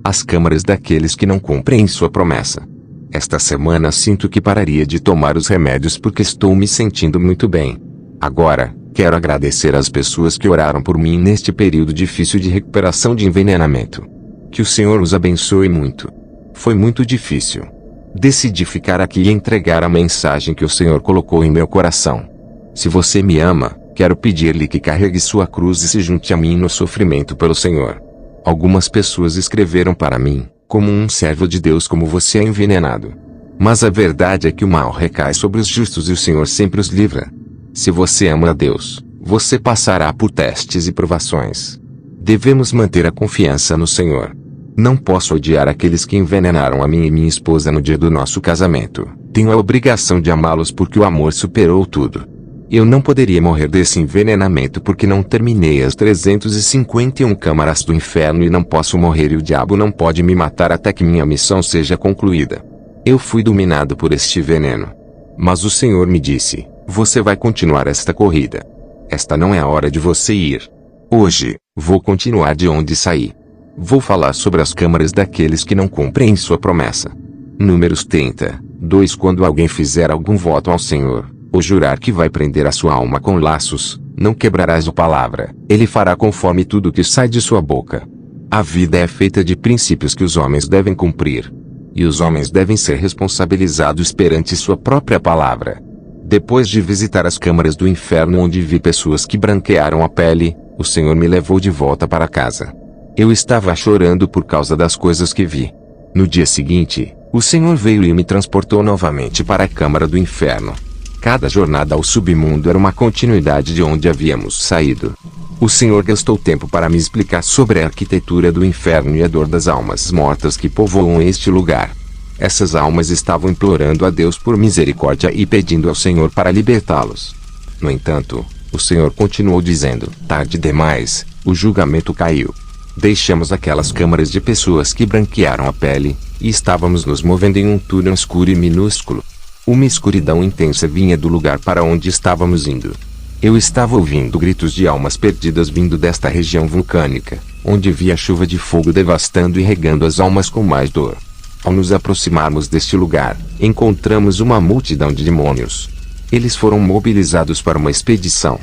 As câmaras daqueles que não cumprem sua promessa. Esta semana sinto que pararia de tomar os remédios porque estou me sentindo muito bem. Agora, quero agradecer às pessoas que oraram por mim neste período difícil de recuperação de envenenamento. Que o Senhor os abençoe muito. Foi muito difícil. Decidi ficar aqui e entregar a mensagem que o Senhor colocou em meu coração. Se você me ama, quero pedir-lhe que carregue sua cruz e se junte a mim no sofrimento pelo Senhor. Algumas pessoas escreveram para mim, como um servo de Deus como você é envenenado. Mas a verdade é que o mal recai sobre os justos e o Senhor sempre os livra. Se você ama a Deus, você passará por testes e provações. Devemos manter a confiança no Senhor. Não posso odiar aqueles que envenenaram a mim e minha esposa no dia do nosso casamento. Tenho a obrigação de amá-los porque o amor superou tudo. Eu não poderia morrer desse envenenamento porque não terminei as 351 câmaras do inferno e não posso morrer e o diabo não pode me matar até que minha missão seja concluída. Eu fui dominado por este veneno. Mas o Senhor me disse, você vai continuar esta corrida. Esta não é a hora de você ir. Hoje, vou continuar de onde saí. Vou falar sobre as câmaras daqueles que não cumprem sua promessa. Números 30, 2 Quando alguém fizer algum voto ao Senhor, ou jurar que vai prender a sua alma com laços, não quebrarás a palavra, ele fará conforme tudo que sai de sua boca. A vida é feita de princípios que os homens devem cumprir. E os homens devem ser responsabilizados perante sua própria palavra. Depois de visitar as câmaras do inferno onde vi pessoas que branquearam a pele, o Senhor me levou de volta para casa. Eu estava chorando por causa das coisas que vi. No dia seguinte, o Senhor veio e me transportou novamente para a câmara do inferno. Cada jornada ao submundo era uma continuidade de onde havíamos saído. O Senhor gastou tempo para me explicar sobre a arquitetura do inferno e a dor das almas mortas que povoam este lugar. Essas almas estavam implorando a Deus por misericórdia e pedindo ao Senhor para libertá-los. No entanto, o Senhor continuou dizendo, tarde demais, o julgamento caiu. Deixamos aquelas câmaras de pessoas que branquearam a pele, e estávamos nos movendo em um túnel escuro e minúsculo. Uma escuridão intensa vinha do lugar para onde estávamos indo. Eu estava ouvindo gritos de almas perdidas vindo desta região vulcânica, onde via chuva de fogo devastando e regando as almas com mais dor. Ao nos aproximarmos deste lugar, encontramos uma multidão de demônios. Eles foram mobilizados para uma expedição.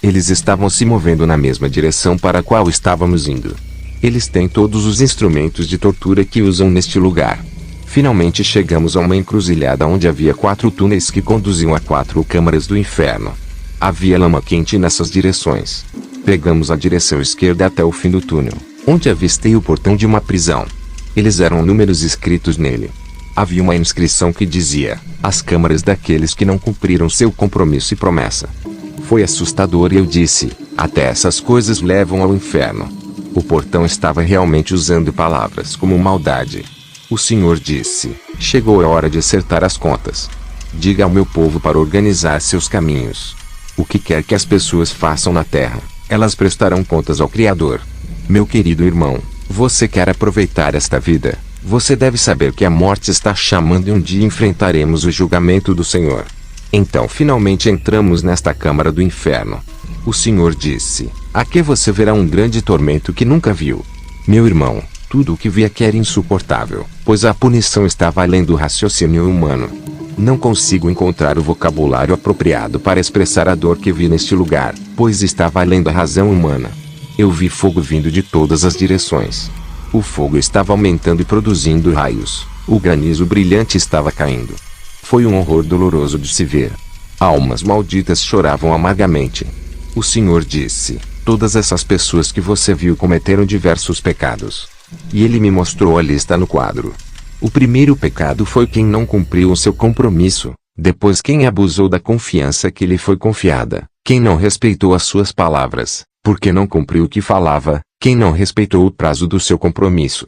Eles estavam se movendo na mesma direção para a qual estávamos indo. Eles têm todos os instrumentos de tortura que usam neste lugar. Finalmente chegamos a uma encruzilhada onde havia 4 túneis que conduziam a 4 câmaras do inferno. Havia lama quente nessas direções. Pegamos a direção esquerda até o fim do túnel, onde avistei o portão de uma prisão. Eles eram números escritos nele. Havia uma inscrição que dizia, as câmaras daqueles que não cumpriram seu compromisso e promessa. Foi assustador e eu disse, até essas coisas levam ao inferno. O portão estava realmente usando palavras como maldade. O Senhor disse, chegou a hora de acertar as contas. Diga ao meu povo para organizar seus caminhos. O que quer que as pessoas façam na terra, elas prestarão contas ao Criador. Meu querido irmão, você quer aproveitar esta vida? Você deve saber que a morte está chamando e um dia enfrentaremos o julgamento do Senhor. Então finalmente entramos nesta câmara do inferno. O Senhor disse, aqui você verá um grande tormento que nunca viu. Meu irmão, tudo o que vi aqui era insuportável, pois a punição estava além do raciocínio humano. Não consigo encontrar o vocabulário apropriado para expressar a dor que vi neste lugar, pois estava além da razão humana. Eu vi fogo vindo de todas as direções. O fogo estava aumentando e produzindo raios. O granizo brilhante estava caindo. Foi um horror doloroso de se ver. Almas malditas choravam amargamente. O Senhor disse, todas essas pessoas que você viu cometeram diversos pecados. E ele me mostrou a lista no quadro. O primeiro pecado foi quem não cumpriu o seu compromisso, depois quem abusou da confiança que lhe foi confiada, quem não respeitou as suas palavras, porque não cumpriu o que falava, quem não respeitou o prazo do seu compromisso.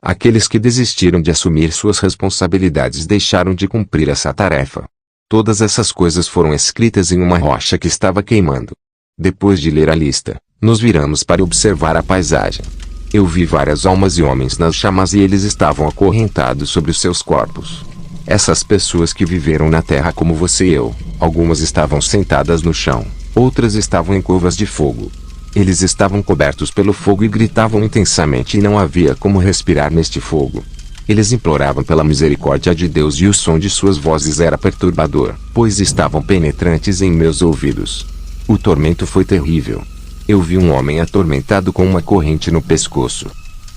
Aqueles que desistiram de assumir suas responsabilidades deixaram de cumprir essa tarefa. Todas essas coisas foram escritas em uma rocha que estava queimando. Depois de ler a lista, nos viramos para observar a paisagem. Eu vi várias almas e homens nas chamas e eles estavam acorrentados sobre os seus corpos. Essas pessoas que viveram na terra como você e eu, algumas estavam sentadas no chão, outras estavam em covas de fogo. Eles estavam cobertos pelo fogo e gritavam intensamente e não havia como respirar neste fogo. Eles imploravam pela misericórdia de Deus e o som de suas vozes era perturbador, pois estavam penetrantes em meus ouvidos. O tormento foi terrível. Eu vi um homem atormentado com uma corrente no pescoço.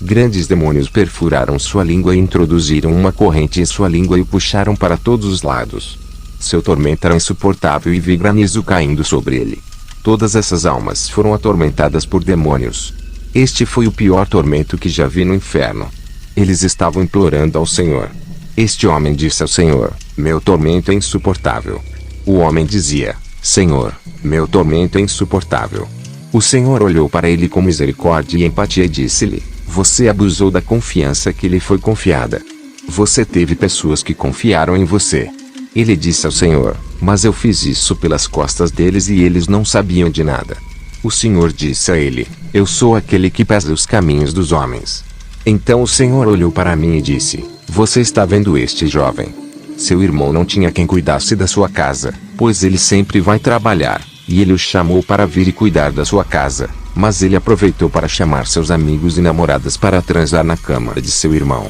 Grandes demônios perfuraram sua língua e introduziram uma corrente em sua língua e o puxaram para todos os lados. Seu tormento era insuportável e vi granizo caindo sobre ele. Todas essas almas foram atormentadas por demônios. Este foi o pior tormento que já vi no inferno. Eles estavam implorando ao Senhor. Este homem disse ao Senhor: meu tormento é insuportável. O homem dizia: Senhor, meu tormento é insuportável. O Senhor olhou para ele com misericórdia e empatia e disse-lhe: você abusou da confiança que lhe foi confiada. Você teve pessoas que confiaram em você. Ele disse ao Senhor: mas eu fiz isso pelas costas deles e eles não sabiam de nada. O Senhor disse a ele: eu sou aquele que pesa os caminhos dos homens. Então o Senhor olhou para mim e disse: você está vendo este jovem? Seu irmão não tinha quem cuidasse da sua casa, pois ele sempre vai trabalhar, e ele o chamou para vir e cuidar da sua casa, mas ele aproveitou para chamar seus amigos e namoradas para transar na cama de seu irmão.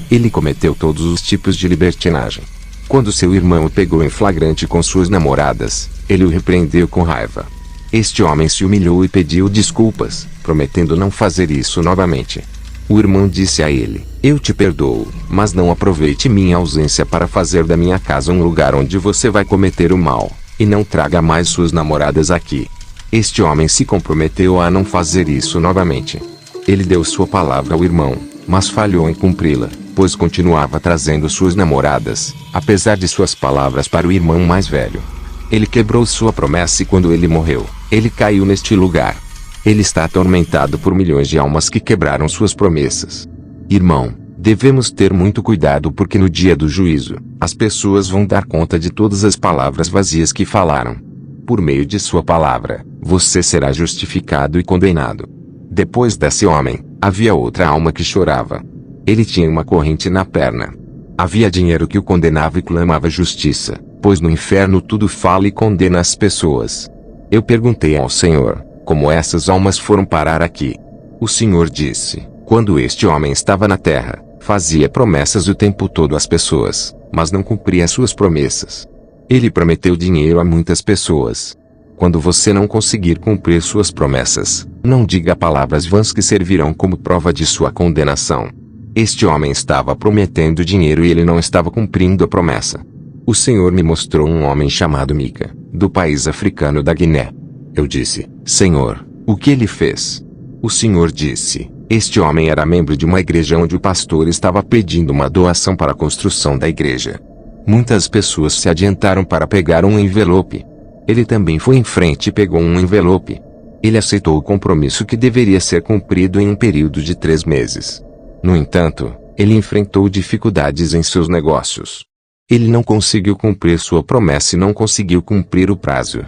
Ele cometeu todos os tipos de libertinagem. Quando seu irmão o pegou em flagrante com suas namoradas, ele o repreendeu com raiva. Este homem se humilhou e pediu desculpas, prometendo não fazer isso novamente. O irmão disse a ele: eu te perdoo, mas não aproveite minha ausência para fazer da minha casa um lugar onde você vai cometer o mal, e não traga mais suas namoradas aqui. Este homem se comprometeu a não fazer isso novamente. Ele deu sua palavra ao irmão, mas falhou em cumpri-la, pois continuava trazendo suas namoradas, apesar de suas palavras para o irmão mais velho. Ele quebrou sua promessa e quando ele morreu, ele caiu neste lugar. Ele está atormentado por milhões de almas que quebraram suas promessas. Irmão, devemos ter muito cuidado porque no dia do juízo, as pessoas vão dar conta de todas as palavras vazias que falaram. Por meio de sua palavra, você será justificado e condenado. Depois desse homem, havia outra alma que chorava. Ele tinha uma corrente na perna. Havia dinheiro que o condenava e clamava justiça, pois no inferno tudo fala e condena as pessoas. Eu perguntei ao Senhor: como essas almas foram parar aqui? O Senhor disse: quando este homem estava na terra, fazia promessas o tempo todo às pessoas, mas não cumpria suas promessas. Ele prometeu dinheiro a muitas pessoas. Quando você não conseguir cumprir suas promessas, não diga palavras vãs que servirão como prova de sua condenação. Este homem estava prometendo dinheiro e ele não estava cumprindo a promessa. O Senhor me mostrou um homem chamado Mica, do país africano da Guiné. Eu disse: Senhor, o que ele fez? O Senhor disse: este homem era membro de uma igreja onde o pastor estava pedindo uma doação para a construção da igreja. Muitas pessoas se adiantaram para pegar um envelope. Ele também foi em frente e pegou um envelope. Ele aceitou o compromisso que deveria ser cumprido em um período de 3 meses. No entanto, ele enfrentou dificuldades em seus negócios. Ele não conseguiu cumprir sua promessa e não conseguiu cumprir o prazo.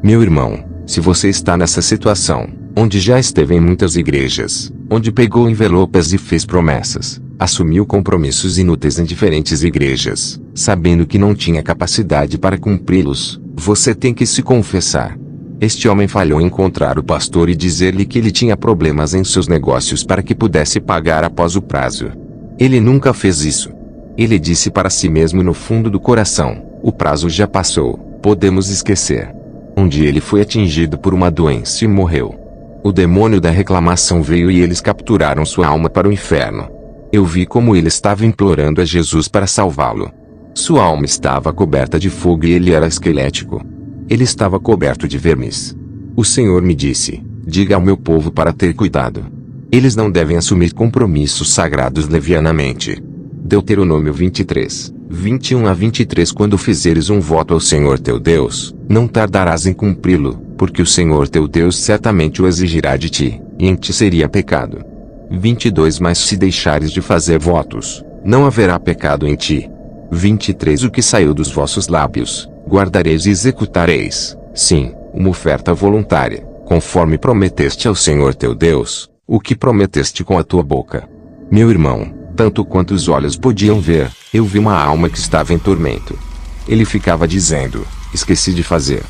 Meu irmão, se você está nessa situação, onde já esteve em muitas igrejas, onde pegou envelopes e fez promessas, assumiu compromissos inúteis em diferentes igrejas, sabendo que não tinha capacidade para cumpri-los, você tem que se confessar. Este homem falhou em encontrar o pastor e dizer-lhe que ele tinha problemas em seus negócios para que pudesse pagar após o prazo. Ele nunca fez isso. Ele disse para si mesmo no fundo do coração: o prazo já passou, podemos esquecer. Um dia ele foi atingido por uma doença e morreu. O demônio da reclamação veio e eles capturaram sua alma para o inferno. Eu vi como ele estava implorando a Jesus para salvá-lo. Sua alma estava coberta de fogo e ele era esquelético. Ele estava coberto de vermes. O Senhor me disse: diga ao meu povo para ter cuidado. Eles não devem assumir compromissos sagrados levianamente. Deuteronômio 23, 21 a 23. Quando fizeres um voto ao Senhor teu Deus, não tardarás em cumpri-lo, porque o Senhor teu Deus certamente o exigirá de ti, e em ti seria pecado. 22. Mas se deixares de fazer votos, não haverá pecado em ti. 23. O que saiu dos vossos lábios, guardareis e executareis, sim, uma oferta voluntária, conforme prometeste ao Senhor teu Deus, o que prometeste com a tua boca. Meu irmão, tanto quanto os olhos podiam ver, eu vi uma alma que estava em tormento. Ele ficava dizendo: esqueci de fazer.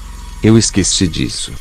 Eu esqueci disso.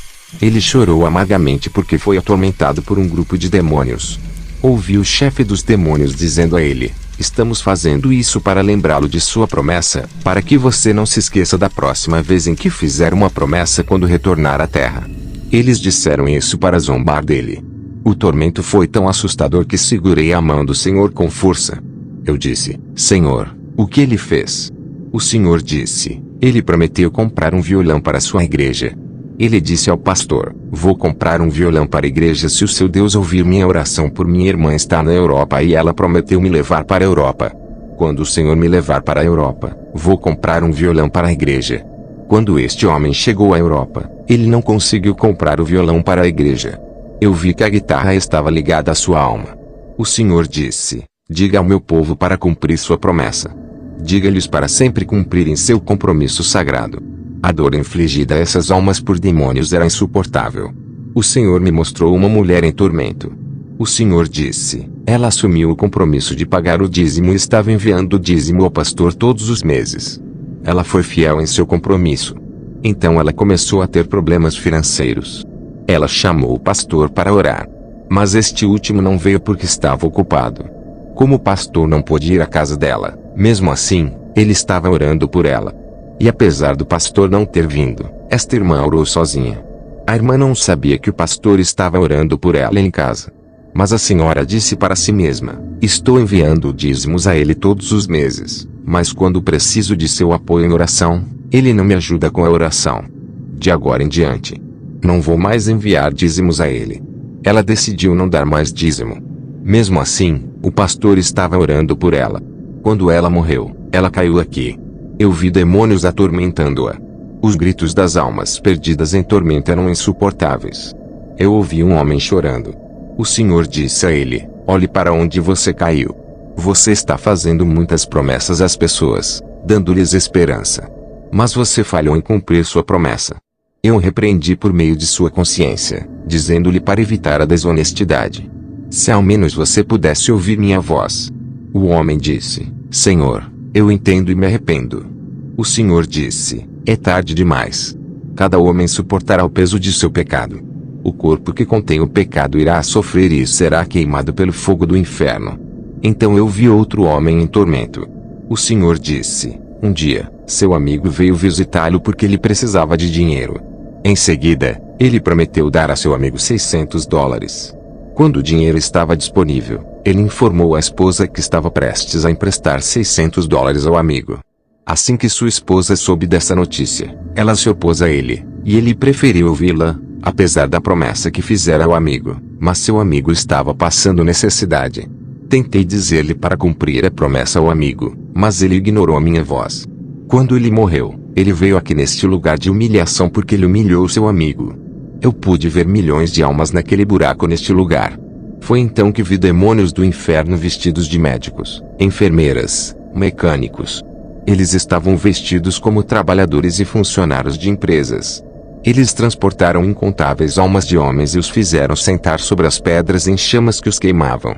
Ele chorou amargamente porque foi atormentado por um grupo de demônios. Ouviu o chefe dos demônios dizendo a ele: estamos fazendo isso para lembrá-lo de sua promessa, para que você não se esqueça da próxima vez em que fizer uma promessa quando retornar à terra. Eles disseram isso para zombar dele. O tormento foi tão assustador que segurei a mão do Senhor com força. Eu disse: Senhor, o que ele fez? O Senhor disse: ele prometeu comprar um violão para sua igreja. Ele disse ao pastor: vou comprar um violão para a igreja se o seu Deus ouvir minha oração por minha irmã está na Europa e ela prometeu me levar para a Europa. Quando o Senhor me levar para a Europa, vou comprar um violão para a igreja. Quando este homem chegou à Europa, ele não conseguiu comprar o violão para a igreja. Eu vi que a guitarra estava ligada à sua alma. O Senhor disse: diga ao meu povo para cumprir sua promessa. Diga-lhes para sempre cumprirem seu compromisso sagrado. A dor infligida a essas almas por demônios era insuportável. O Senhor me mostrou uma mulher em tormento. O Senhor disse: ela assumiu o compromisso de pagar o dízimo e estava enviando o dízimo ao pastor todos os meses. Ela foi fiel em seu compromisso. Então ela começou a ter problemas financeiros. Ela chamou o pastor para orar. Mas este último não veio porque estava ocupado. Como o pastor não pôde ir à casa dela, mesmo assim, ele estava orando por ela. E apesar do pastor não ter vindo, esta irmã orou sozinha. A irmã não sabia que o pastor estava orando por ela em casa. Mas a senhora disse para si mesma: estou enviando dízimos a ele todos os meses, mas quando preciso de seu apoio em oração, ele não me ajuda com a oração. De agora em diante, não vou mais enviar dízimos a ele. Ela decidiu não dar mais dízimo. Mesmo assim, o pastor estava orando por ela. Quando ela morreu, ela caiu aqui. Eu vi demônios atormentando-a. Os gritos das almas perdidas em tormento eram insuportáveis. Eu ouvi um homem chorando. O Senhor disse a ele: olhe para onde você caiu. Você está fazendo muitas promessas às pessoas, dando-lhes esperança. Mas você falhou em cumprir sua promessa. Eu o repreendi por meio de sua consciência, dizendo-lhe para evitar a desonestidade. Se ao menos você pudesse ouvir minha voz. O homem disse: Senhor, eu entendo e me arrependo. O Senhor disse: é tarde demais. Cada homem suportará o peso de seu pecado. O corpo que contém o pecado irá sofrer e será queimado pelo fogo do inferno. Então eu vi outro homem em tormento. O Senhor disse: um dia, seu amigo veio visitá-lo porque ele precisava de dinheiro. Em seguida, ele prometeu dar a seu amigo $600. Quando o dinheiro estava disponível, ele informou à esposa que estava prestes a emprestar $600 ao amigo. Assim que sua esposa soube dessa notícia, ela se opôs a ele, e ele preferiu ouvi-la, apesar da promessa que fizera ao amigo, mas seu amigo estava passando necessidade. Tentei dizer-lhe para cumprir a promessa ao amigo, mas ele ignorou a minha voz. Quando ele morreu, ele veio aqui neste lugar de humilhação porque ele humilhou seu amigo. Eu pude ver milhões de almas naquele buraco neste lugar. Foi então que vi demônios do inferno vestidos de médicos, enfermeiras, mecânicos. Eles estavam vestidos como trabalhadores e funcionários de empresas. Eles transportaram incontáveis almas de homens e os fizeram sentar sobre as pedras em chamas que os queimavam.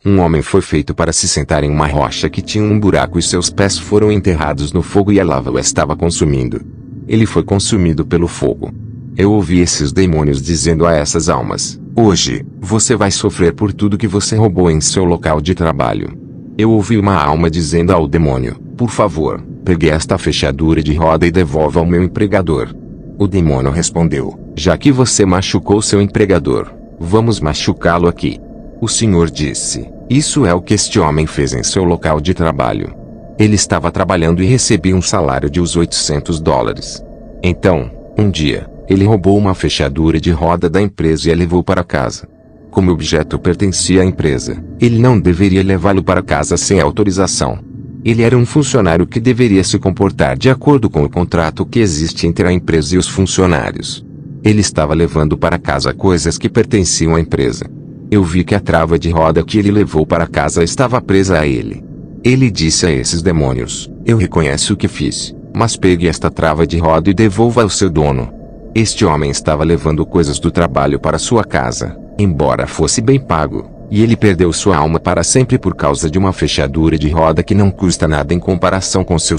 Um homem foi feito para se sentar em uma rocha que tinha um buraco e seus pés foram enterrados no fogo e a lava o estava consumindo. Ele foi consumido pelo fogo. Eu ouvi esses demônios dizendo a essas almas: hoje, você vai sofrer por tudo que você roubou em seu local de trabalho. Eu ouvi uma alma dizendo ao demônio: por favor, pegue esta fechadura de roda e devolva ao meu empregador. O demônio respondeu: já que você machucou seu empregador, vamos machucá-lo aqui. O Senhor disse: isso é o que este homem fez em seu local de trabalho. Ele estava trabalhando e recebia um salário de uns $800. Então, um dia, ele roubou uma fechadura de roda da empresa e a levou para casa. Como o objeto pertencia à empresa, ele não deveria levá-lo para casa sem autorização. Ele era um funcionário que deveria se comportar de acordo com o contrato que existe entre a empresa e os funcionários. Ele estava levando para casa coisas que pertenciam à empresa. Eu vi que a trava de roda que ele levou para casa estava presa a ele. Ele disse a esses demônios: eu reconheço o que fiz, mas pegue esta trava de roda e devolva ao seu dono. Este homem estava levando coisas do trabalho para sua casa, embora fosse bem pago, e ele perdeu sua alma para sempre por causa de uma fechadura de roda que não custa nada em comparação com seu